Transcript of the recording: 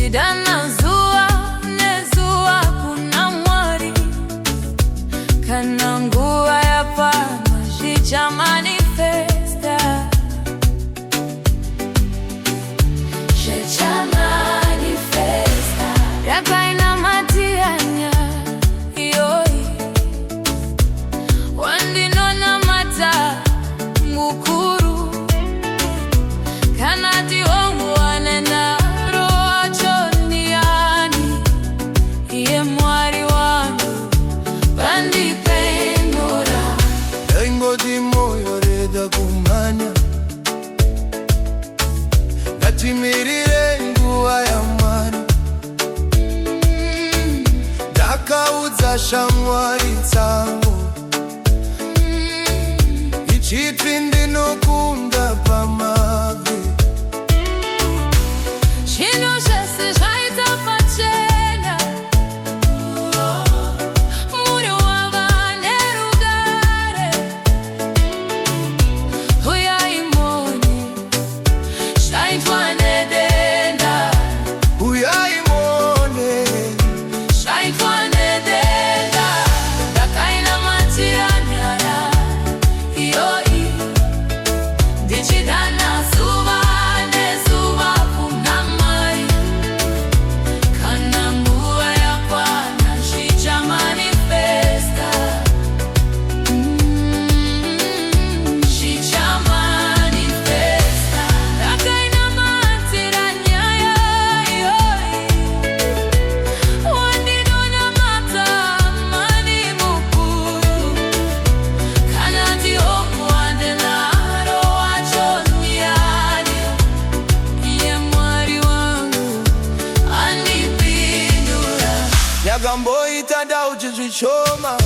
Chidana zuwa nezuwa kuna mwari kana nguwa ya pana shicha manifesta shicha manifesta yakaina matianya yoi wandinona mata mukuru kanati ongu wanena Timirire nguwa ya mwari Ndakaudza shamwari dzangu ichiti ndinokunda pamabvi chinhu zvese zvaita pachena muri wava nerugare uyai mone zvaitwa nedenda uyai mone zvaitwa nedenda ndakainamatira nyaya iyoyi ndichidana zuva nezuva kuna Mwari kana nguva yakwana zvicha manifesta zvicha manifesta ndakainamatira nyaya iyoyi wandinonamata mani mukuru kana ndihongu wandenaro wacho ndiani iye Mwari wangu andipindura Ndakamboita ndauti zvishoma